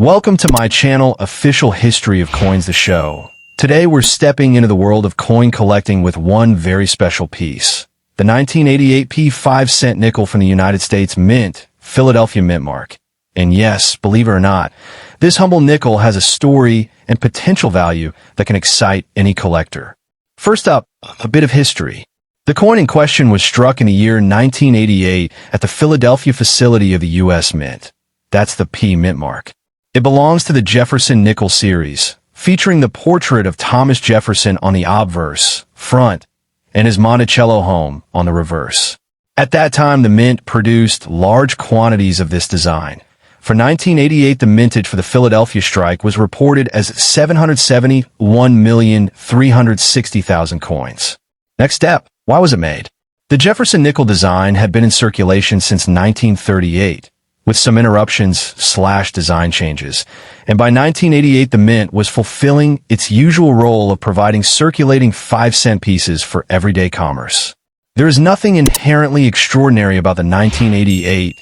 Welcome to my channel, Official History of Coins, the show. Today we're stepping into the world of coin collecting with one very special piece. The 1988 5-cent nickel from the United States Mint, Philadelphia Mint Mark. And yes, believe it or not, this humble nickel has a story and potential value that can excite any collector. First up, a bit of history. The coin in question was struck in the year 1988 at the Philadelphia facility of the U.S. Mint. That's the P Mint Mark. It belongs to the JeffersonNickel series, featuring the portrait of Thomas Jefferson on the obverse, front, and his Monticello home on the reverse. At that time, the Mint produced large quantities of this design. For 1988, the mintage for the Philadelphia strike was reported as 771,360,000 coins. Next step, why was it made? The Jefferson-Nickel design had been in circulation since 1938, with some interruptions/design changes, and by 1988 the Mint was fulfilling its usual role of providing circulating 5-cent pieces for everyday commerce. There is nothing inherently extraordinary about the 1988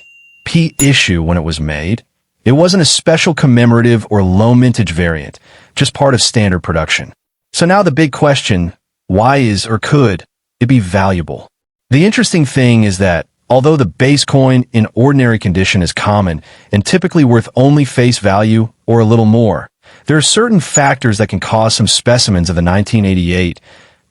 P issue when it was made. It wasn't a special commemorative or low mintage variant, just part of standard production. So now the big question, why is or could it be valuable? The interesting thing is that although the base coin in ordinary condition is common and typically worth only face value or a little more, there are certain factors that can cause some specimens of the 1988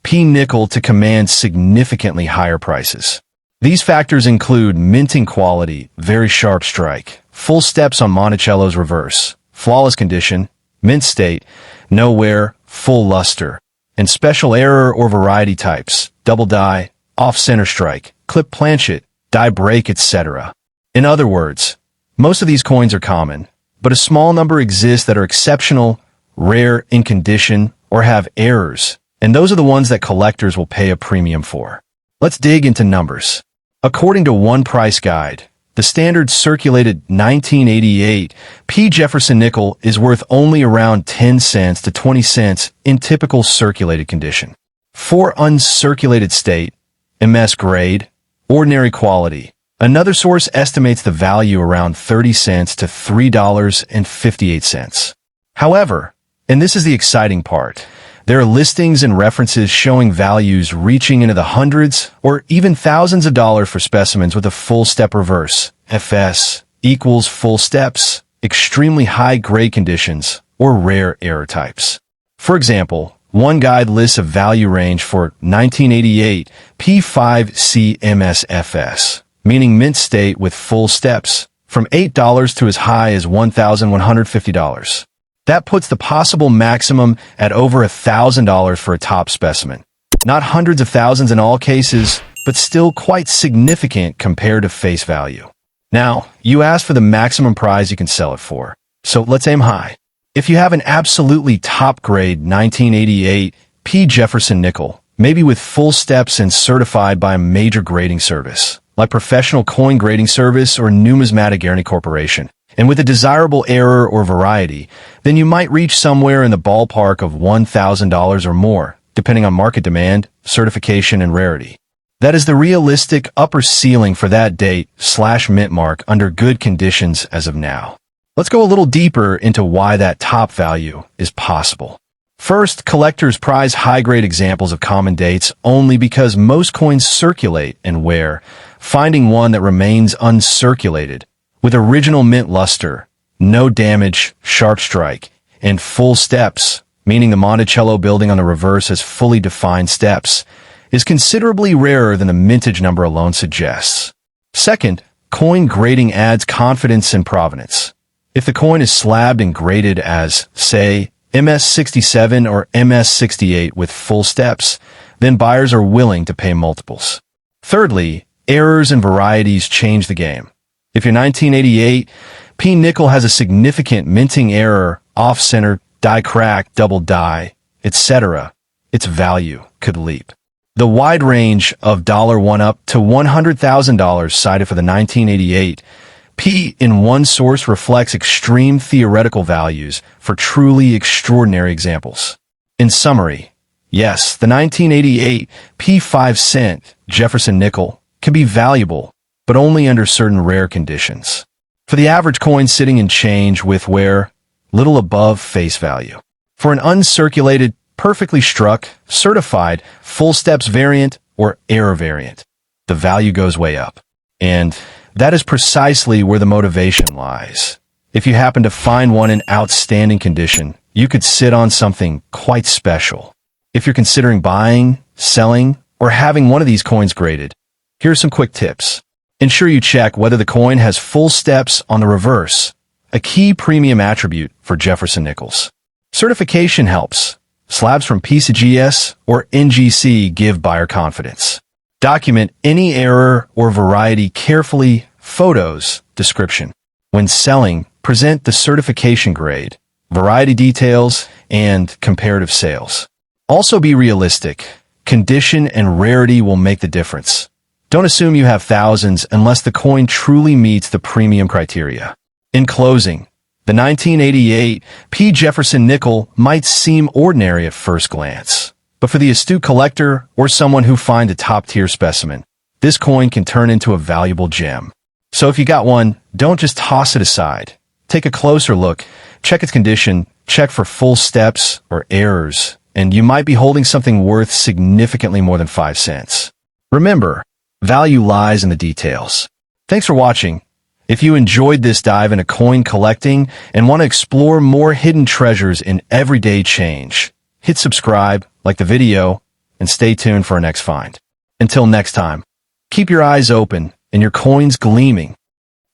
P nickel to command significantly higher prices. These factors include minting quality, very sharp strike, full steps on Monticello's reverse, flawless condition, mint state, no wear, full luster, and special error or variety types, double die, off-center strike, clip planchet, die break, etc. In other words, most of these coins are common, but a small number exist that are exceptional, rare in condition, or have errors, and those are the ones that collectors will pay a premium for. Let's dig into numbers. According to one price guide, the standard circulated 1988 P Jefferson nickel is worth only around 10 cents to 20 cents in typical circulated condition. For uncirculated state, MS grade, ordinary quality, another source estimates the value around 30 cents to $3.58. However, and this is the exciting part, there are listings and references showing values reaching into the hundreds or even thousands of dollars for specimens with a full step reverse, FS, equals full steps, extremely high grade conditions, or rare error types. For example, one guide lists a value range for 1988 P5CMSFS, meaning mint state with full steps, from $8 to as high as $1,150. That puts the possible maximum at over $1,000 for a top specimen. Not hundreds of thousands in all cases, but still quite significant compared to face value. Now, you asked for the maximum price you can sell it for, so let's aim high. If you have an absolutely top-grade 1988 P Jefferson nickel, maybe with full steps and certified by a major grading service, like Professional Coin Grading Service or Numismatics Corporation, and with a desirable error or variety, then you might reach somewhere in the ballpark of $1,000 or more, depending on market demand, certification, and rarity. That is the realistic upper ceiling for that date/mint mark under good conditions as of now. Let's go a little deeper into why that top value is possible. First, collectors prize high-grade examples of common dates only because most coins circulate and wear. Finding one that remains uncirculated, with original mint luster, no damage, sharp strike, and full steps, meaning the Monticello building on the reverse has fully defined steps, is considerably rarer than the mintage number alone suggests. Second, coin grading adds confidence in provenance. If the coin is slabbed and graded as, say, MS67 or MS68 with full steps, then buyers are willing to pay multiples. Thirdly, errors and varieties change the game. If your 1988 P nickel has a significant minting error, off-center, die crack, double die, etc., its value could leap. The wide range of $1 up to $100,000 cited for the 1988 P in one source reflects extreme theoretical values for truly extraordinary examples. In summary, yes, the 1988 P 5-cent Jefferson nickel can be valuable, but only under certain rare conditions. For the average coin sitting in change with wear, little above face value. For an uncirculated, perfectly struck, certified, full steps variant or error variant, the value goes way up. And that is precisely where the motivation lies. If you happen to find one in outstanding condition, you could sit on something quite special. If you're considering buying, selling, or having one of these coins graded, here are some quick tips. Ensure you check whether the coin has full steps on the reverse, a key premium attribute for JeffersonNickels. Certification helps. Slabs from PCGS or NGC give buyer confidence. Document any error or variety carefully, photos, description. When selling, present the certification grade, variety details, and comparative sales. Also be realistic. Condition and rarity will make the difference. Don't assume you have thousands unless the coin truly meets the premium criteria. In closing, the 1988 P. JeffersonNickel might seem ordinary at first glance, but for the astute collector or someone who finds a top-tier specimen, this coin can turn into a valuable gem. So if you got one, don't just toss it aside. Take a closer look, check its condition, check for full steps or errors, and you might be holding something worth significantly more than 5 cents. Remember, value lies in the details. Thanks for watching. If you enjoyed this dive into coin collecting and want to explore more hidden treasures in everyday change, hit subscribe, like the video, and stay tuned for our next find. Until next time, keep your eyes open and your coins gleaming.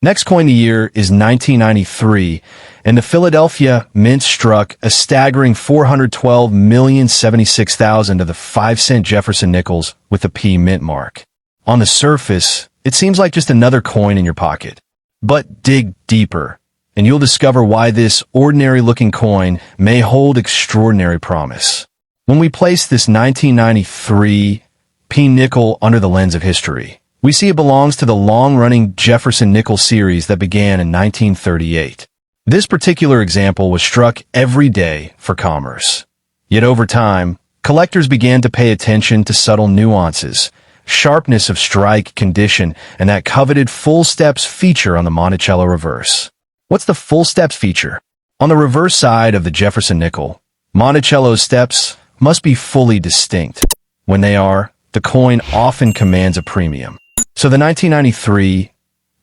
Next coin of the year is 1993, and the Philadelphia Mint struck a staggering 412,076,000 of the 5-cent JeffersonNickels with the P mint mark. On the surface, it seems like just another coin in your pocket. But dig deeper, and you'll discover why this ordinary-looking coin may hold extraordinary promise. When we place this 1993 P nickel under the lens of history, we see it belongs to the long-running JeffersonNickel series that began in 1938. This particular example was struck every day for commerce. Yet over time, collectors began to pay attention to subtle nuances, sharpness of strike condition, and that coveted full steps feature on the Monticello reverse. What's the full steps feature? On the reverse side of the JeffersonNickel, Monticello's steps must be fully distinct. When they are, the coin often commands a premium. So the 1993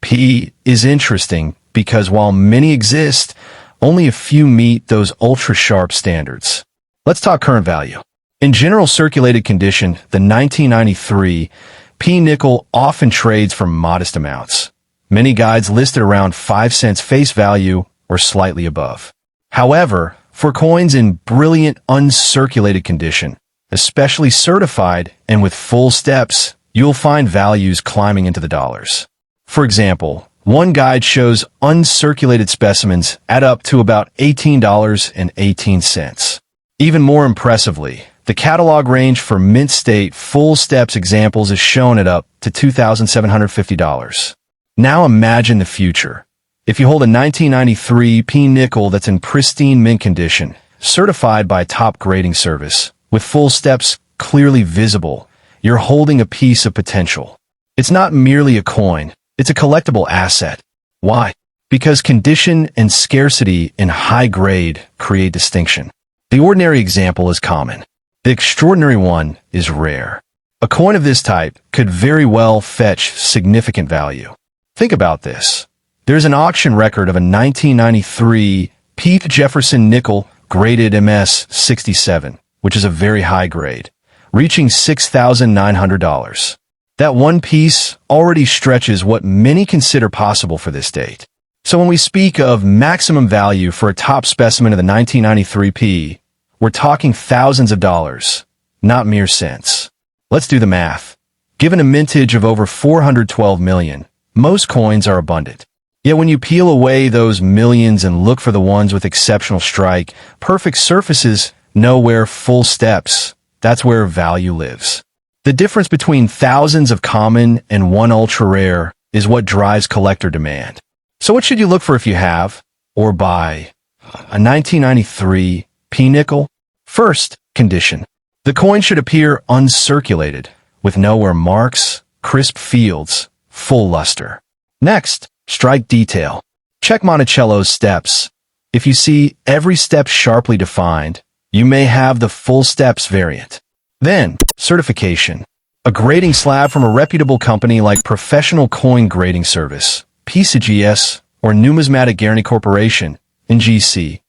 P is interesting because while many exist, only a few meet those ultra-sharp standards. Let's talk current value. In general circulated condition, the 1993 P nickel often trades for modest amounts. Many guides list it around 5 cents face value or slightly above. However, for coins in brilliant uncirculated condition, especially certified and with full steps, you'll find values climbing into the dollars. For example, one guide shows uncirculated specimens add up to about $18.18. Even more impressively, the catalog range for mint state full steps examples is shown at up to $2,750. Now imagine the future. If you hold a 1993 P nickel that's in pristine mint condition, certified by a top grading service, with full steps clearly visible, you're holding a piece of potential. It's not merely a coin, it's a collectible asset. Why? Because condition and scarcity in high grade create distinction. The ordinary example is common. The extraordinary one is rare. A coin of this type could very well fetch significant value. Think about this. There's an auction record of a 1993 P. JeffersonNickel graded MS 67, which is a very high grade, reaching $6,900. That one piece already stretches what many consider possible for this date. So when we speak of maximum value for a top specimen of the 1993 P, we're talking thousands of dollars, not mere cents. Let's do the math. Given a mintage of over 412 million, most coins are abundant. Yet when you peel away those millions and look for the ones with exceptional strike, perfect surfaces, nowhere full steps, that's where value lives. The difference between thousands of common and one ultra-rare is what drives collector demand. So what should you look for if you have, or buy, a 1993 P nickel? First, condition. The coin should appear uncirculated, with nowhere marks, crisp fields, full luster. Next, strike detail. Check Monticello's steps. If you see every step sharply defined, you may have the full steps variant. Then, certification. A grading slab from a reputable company like Professional Coin Grading Service, PCGS, or Numismatic Guarantee Corporation, NGC,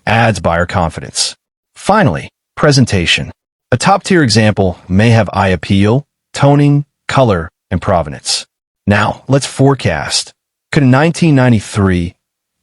adds buyer confidence. Finally, presentation. A top-tier example may have eye appeal, toning, color, and provenance. Now, let's forecast. Could a 1993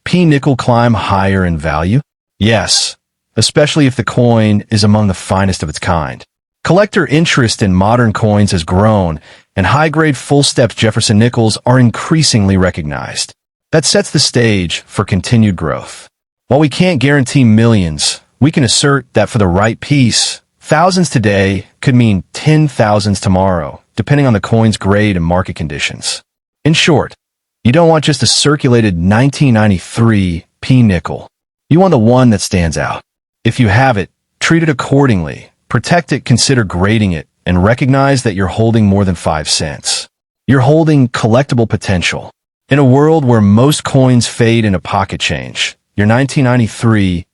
P-nickel climb higher in value? Yes, especially if the coin is among the finest of its kind. Collector interest in modern coins has grown, and high-grade full-steps JeffersonNickels are increasingly recognized. That sets the stage for continued growth. While we can't guarantee millions, we can assert that for the right piece, thousands today could mean 10,000s tomorrow, depending on the coin's grade and market conditions. In short, you don't want just a circulated 1993 P-nickel. You want the one that stands out. If you have it, treat it accordingly. Protect it, consider grading it, and recognize that you're holding more than 5 cents. You're holding collectible potential. In a world where most coins fade into pocket change, your 1993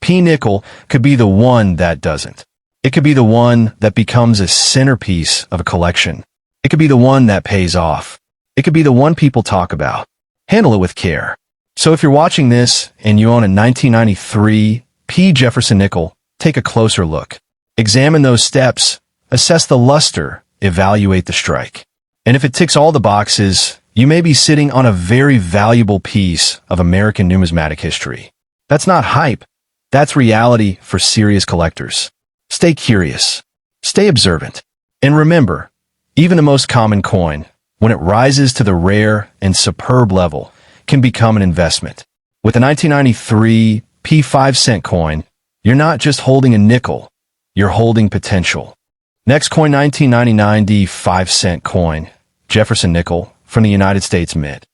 P-nickel could be the one that doesn't. It could be the one that becomes a centerpiece of a collection. It could be the one that pays off. It could be the one people talk about. Handle it with care. So if you're watching this and you own a 1993 P JeffersonNickel, take a closer look. Examine those steps, assess the luster, evaluate the strike. And if it ticks all the boxes, you may be sitting on a very valuable piece of American numismatic history. That's not hype. That's reality for serious collectors. Stay curious. Stay observant. And remember, even the most common coin, when it rises to the rare and superb level, can become an investment. With a 1993 P 5-cent coin, you're not just holding a nickel, you're holding potential. Next coin, 1999D 5-cent coin, JeffersonNickel, from the United States Mint.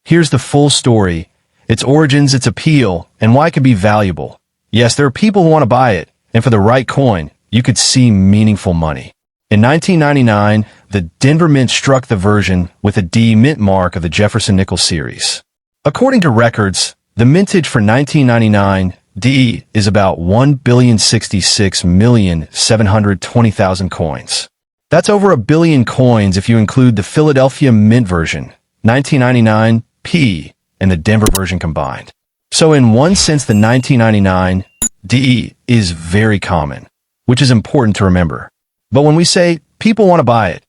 Here's the full story, its origins, its appeal, and why it can be valuable. Yes, there are people who want to buy it, and for the right coin, you could see meaningful money. In 1999, the Denver Mint struck the version with a D mint mark of the JeffersonNickel series. According to records, the mintage for 1999D is about 1,066,720,000 coins. That's over a billion coins if you include the Philadelphia Mint version, 1999P, and the Denver version combined. So in one sense, the 1999D is very common, which is important to remember. But when we say people want to buy it,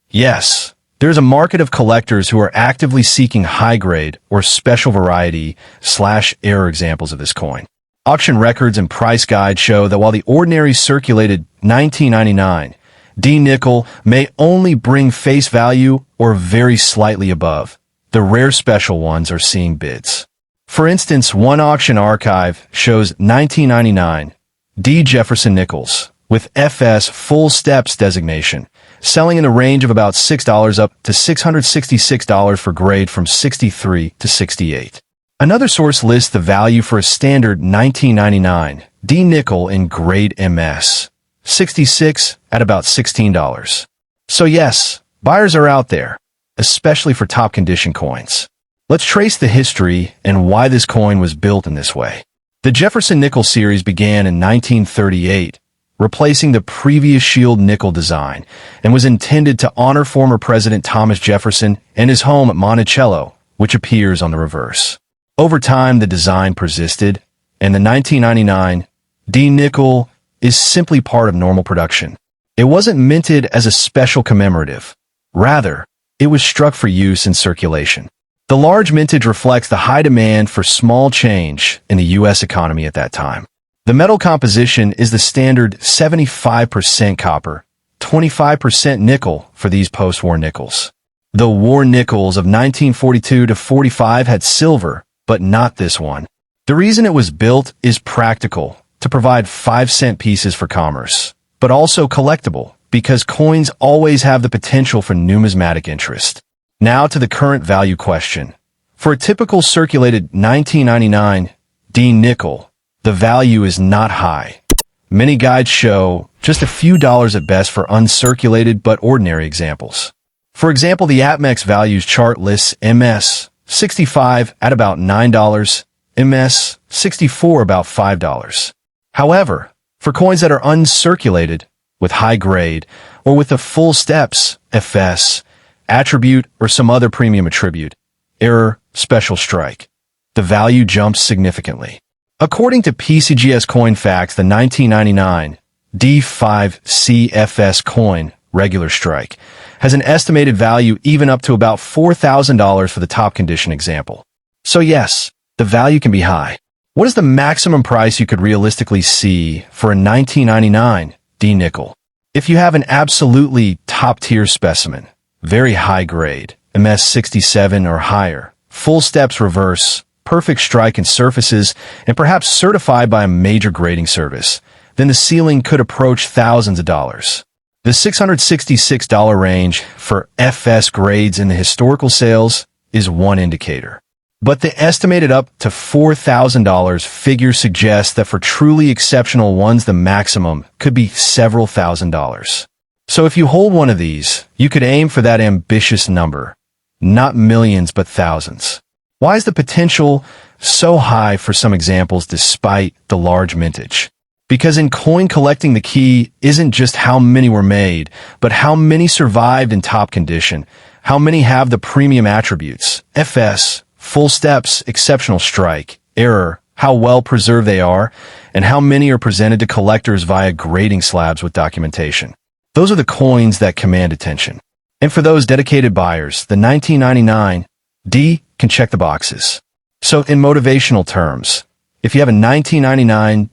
yes, there's a market of collectors who are actively seeking high-grade or special variety/error examples of this coin. Auction records and price guides show that while the ordinary circulated 1999D nickel may only bring face value or very slightly above, the rare special ones are seeing bids. For instance, one auction archive shows 1999D JeffersonNickels with FS full steps designation, selling in the range of about $6 up to $666 for grade from 63 to 68. Another source lists the value for a standard 1999D nickel in grade MS, 66 at about $16. So yes, buyers are out there, especially for top condition coins. Let's trace the history and why this coin was built in this way. The JeffersonNickel series began in 1938, replacing the previous shield nickel design, and was intended to honor former President Thomas Jefferson and his home at Monticello, which appears on the reverse. Over time, the design persisted, and the 1999D nickel is simply part of normal production. It wasn't minted as a special commemorative. Rather, it was struck for use in circulation. The large mintage reflects the high demand for small change in the U.S. economy at that time. The metal composition is the standard 75% copper, 25% nickel for these post-war nickels. The war nickels of 1942 to 45 had silver, but not this one. The reason it was built is practical, to provide 5-cent pieces for commerce, but also collectible, because coins always have the potential for numismatic interest. Now to the current value question. For a typical circulated 1999D nickel, the value is not high. Many guides show just a few dollars at best for uncirculated but ordinary examples. For example, the APMEX values chart lists MS 65 at about $9, MS64 about $5. However, for coins that are uncirculated, with high grade, or with the full steps, FS, attribute, or some other premium attribute, error, special strike, the value jumps significantly. According to PCGS CoinFacts, the 1999D 2000D coin, regular strike, has an estimated value even up to about $4,000 for the top condition example. So yes, the value can be high. What is the maximum price you could realistically see for a 1999D nickel? If you have an absolutely top-tier specimen, very high grade, MS67 or higher, full steps reverse, perfect strike and surfaces, and perhaps certified by a major grading service, then the ceiling could approach thousands of dollars. The $666 range for FS grades in the historical sales is one indicator. But the estimated up to $4,000 figure suggests that for truly exceptional ones, the maximum could be several $1,000s. So if you hold one of these, you could aim for that ambitious number, not millions but thousands. Why is the potential so high for some examples despite the large mintage? Because in coin collecting, the key isn't just how many were made, but how many survived in top condition, how many have the premium attributes, FS, full steps, exceptional strike, error, how well preserved they are, and how many are presented to collectors via grading slabs with documentation. Those are the coins that command attention. And for those dedicated buyers, the 1999D can check the boxes. So in motivational terms, if you have a 1999D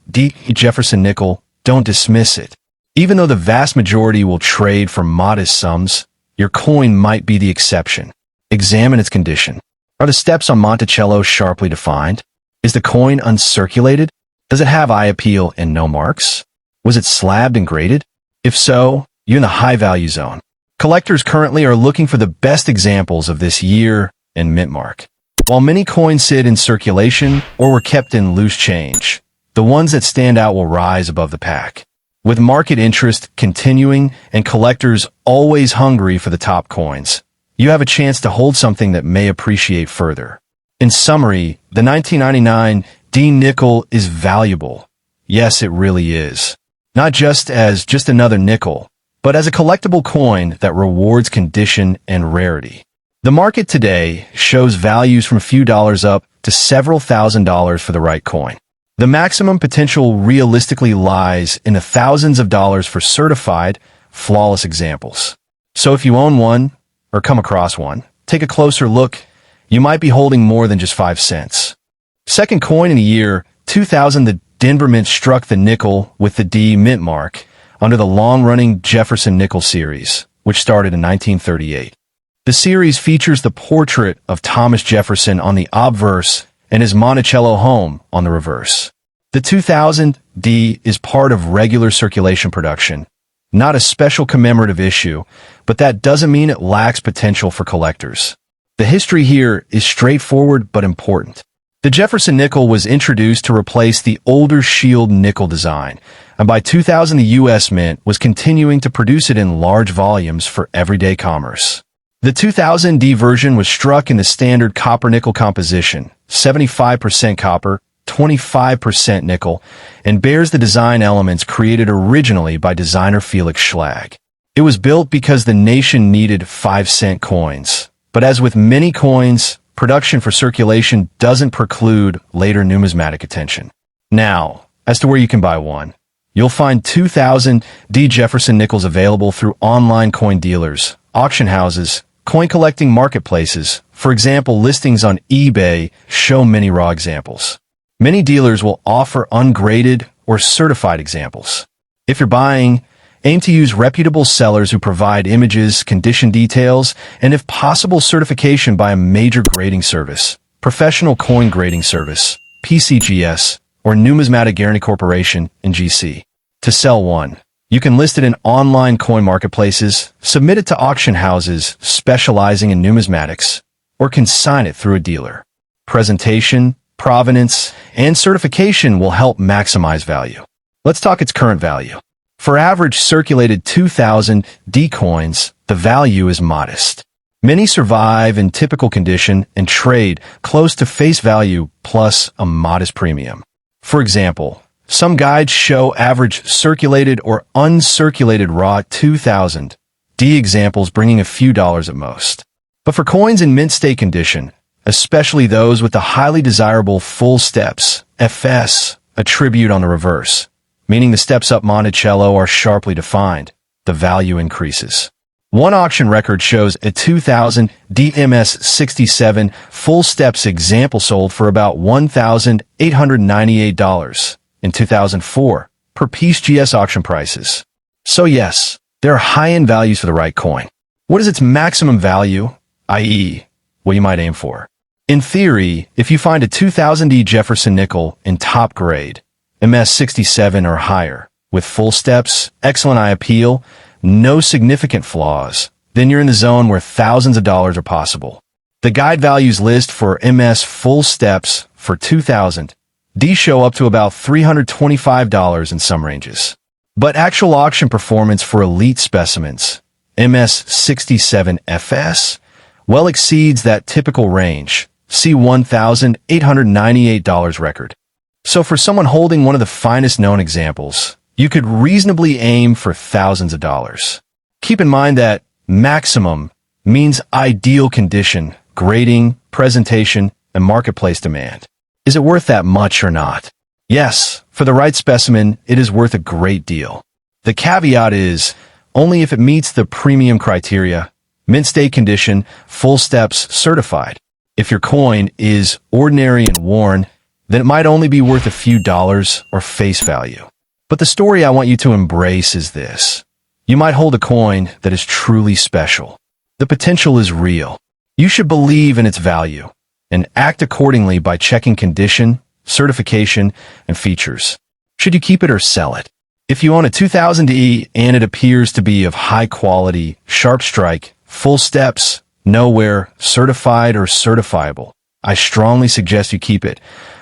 JeffersonNickel, don't dismiss it. Even though the vast majority will trade for modest sums, your coin might be the exception. Examine its condition. Are the steps on Monticello sharply defined? Is the coin uncirculated? Does it have eye appeal and no marks? Was it slabbed and graded? If so, you're in the high value zone. Collectors currently are looking for the best examples of this year and mint mark. While many coins sit in circulation or were kept in loose change, the ones that stand out will rise above the pack. With market interest continuing and collectors always hungry for the top coins, you have a chance to hold something that may appreciate further. In summary, the 1999D nickel is valuable. Yes, it really is. Not just as just another nickel, but as a collectible coin that rewards condition and rarity. The market today shows values from a few dollars up to several $1,000s for the right coin. The maximum potential realistically lies in the thousands of dollars for certified, flawless examples. So if you own one, or come across one, take a closer look. You might be holding more than just 5 cents. Second coin in the year 2000, the Denver Mint struck the nickel with the D mint mark under the long-running JeffersonNickel series, which started in 1938. The series features the portrait of Thomas Jefferson on the obverse and his Monticello home on the reverse. The 2000D is part of regular circulation production, not a special commemorative issue, but that doesn't mean it lacks potential for collectors. The history here is straightforward but important. The JeffersonNickel was introduced to replace the older shield nickel design, and by 2000 the US Mint was continuing to produce it in large volumes for everyday commerce. The 2000D version was struck in the standard copper-nickel composition, 75% copper, 25% nickel, and bears the design elements created originally by designer Felix Schlag. It was built because the nation needed 5-cent coins. But as with many coins, production for circulation doesn't preclude later numismatic attention. Now, as to where you can buy one, you'll find 2000D JeffersonNickels available through online coin dealers, auction houses, coin collecting marketplaces. For example, listings on eBay show many raw examples. Many dealers will offer ungraded or certified examples. If you're buying, aim to use reputable sellers who provide images, condition details, and if possible, certification by a major grading service, professional coin grading service, PCGS, or Numismatic Guarantee Corporation, NGC. To sell one, you can list it in online coin marketplaces, submit it to auction houses specializing in numismatics, or consign it through a dealer. Presentation, provenance, and certification will help maximize value. Let's talk its current value. For average circulated 2000D coins, the value is modest. Many survive in typical condition and trade close to face value plus a modest premium. For example, some guides show average circulated or uncirculated raw 2000D examples bringing a few dollars at most. But for coins in mint state condition, especially those with the highly desirable full steps, FS, attribute on the reverse, meaning the steps up Monticello are sharply defined, the value increases. One auction record shows a 2000D MS67 full steps example sold for about $1,898 in 2004 per piece GS auction prices. So yes, there are high-end values for the right coin. What is its maximum value, i.e., what you might aim for? In theory, if you find a 2000D JeffersonNickel in top grade, MS67 or higher, with full steps, excellent eye appeal, no significant flaws, then you're in the zone where thousands of dollars are possible. The guide values list for MS full steps for 2000D show up to about $325 in some ranges. But actual auction performance for elite specimens, MS67FS, well exceeds that typical range, see $1,898 record. So for someone holding one of the finest known examples, you could reasonably aim for thousands of dollars. Keep in mind that maximum means ideal condition, grading, presentation, and marketplace demand. Is it worth that much or not? Yes, for the right specimen, it is worth a great deal. The caveat is only if it meets the premium criteria, mint state condition, full steps certified. If your coin is ordinary and worn, then it might only be worth a few dollars or face value. But the story I want you to embrace is this. You might hold a coin that is truly special. The potential is real. You should believe in its value and act accordingly by checking condition, certification, and features. Should you keep it or sell it? If you own a 2000D and it appears to be of high quality, sharp strike, full steps, nowhere, certified or certifiable, I strongly suggest you keep it,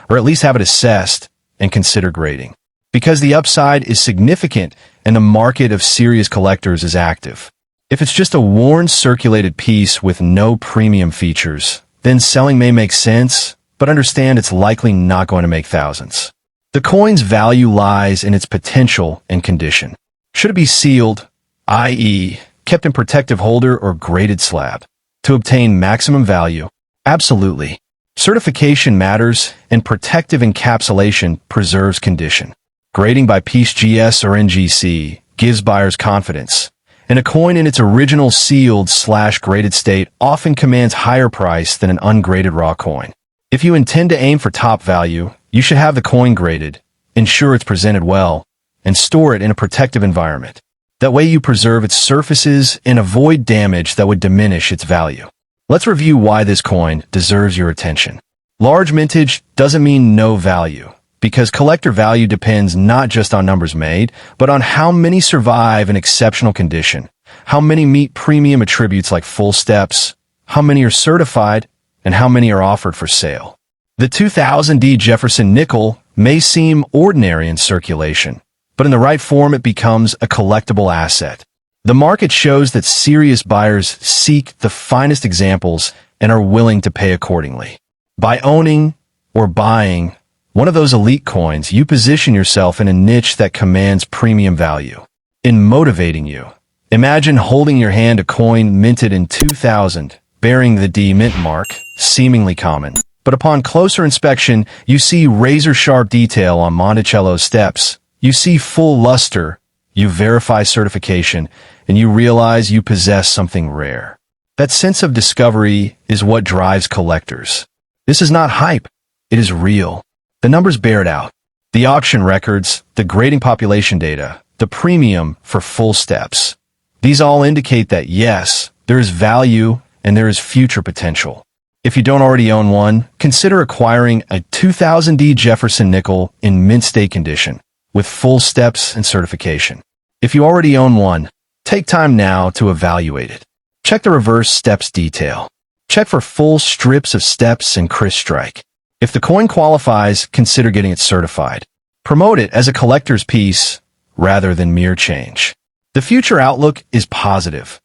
or at least have it assessed and consider grading. Because the upside is significant and the market of serious collectors is active. If it's just a worn circulated piece with no premium features, then selling may make sense, but understand it's likely not going to make thousands. The coin's value lies in its potential and condition. Should it be sealed, i.e., kept in protective holder or graded slab, to obtain maximum value? Absolutely. Certification matters, and protective encapsulation preserves condition. Grading by piece GS or NGC gives buyers confidence, and a coin in its original sealed/graded state often commands higher price than an ungraded raw coin. If you intend to aim for top value, you should have the coin graded, ensure it's presented well, and store it in a protective environment. That way you preserve its surfaces and avoid damage that would diminish its value. Let's review why this coin deserves your attention. Large mintage doesn't mean no value, because collector value depends not just on numbers made, but on how many survive in exceptional condition, how many meet premium attributes like full steps, how many are certified, and how many are offered for sale. The 2000D JeffersonNickel may seem ordinary in circulation, but in the right form it becomes a collectible asset. The market shows that serious buyers seek the finest examples and are willing to pay accordingly. By owning or buying one of those elite coins, you position yourself in a niche that commands premium value. In motivating you, imagine holding in your hand a coin minted in 2000, bearing the D mint mark, seemingly common. But upon closer inspection, you see razor-sharp detail on Monticello's steps. You see full luster, you verify certification, and you realize you possess something rare. That sense of discovery is what drives collectors. This is not hype. It is real. The numbers bear it out. The auction records, the grading population data, the premium for full steps. These all indicate that yes, there is value and there is future potential. If you don't already own one, consider acquiring a 2000D JeffersonNickel in mint state condition, with full steps and certification. If you already own one, take time now to evaluate it. Check the reverse steps detail. Check for full strips of steps and crisp strike. If the coin qualifies, consider getting it certified. Promote it as a collector's piece rather than mere change. The future outlook is positive.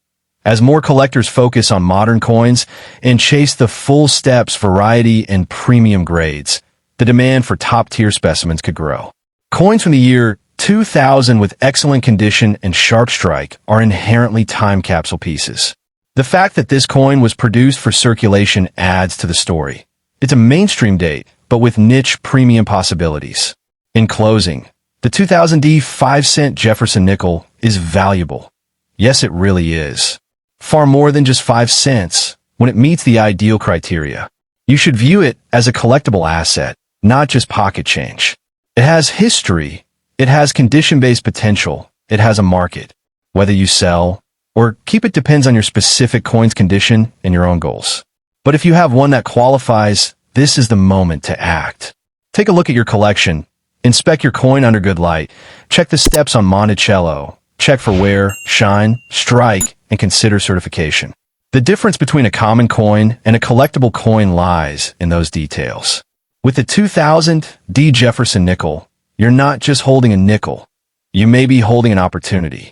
As more collectors focus on modern coins and chase the full steps, variety, and premium grades, the demand for top-tier specimens could grow. Coins from the year 2000 with excellent condition and sharp strike are inherently time capsule pieces. The fact that this coin was produced for circulation adds to the story. It's a mainstream date, but with niche premium possibilities. In closing, the 2000D 5-cent JeffersonNickel is valuable. Yes, it really is. Far more than just 5 cents when it meets the ideal criteria. You should view it as a collectible asset, not just pocket change. It has history, it has condition-based potential, it has a market. Whether you sell or keep it depends on your specific coin's condition and your own goals. But if you have one that qualifies, this is the moment to act. Take a look at your collection, inspect your coin under good light, check the steps on Monticello, check for wear, shine, strike, and consider certification. The difference between a common coin and a collectible coin lies in those details. With the 2000D JeffersonNickel, you're not just holding a nickel. You may be holding an opportunity.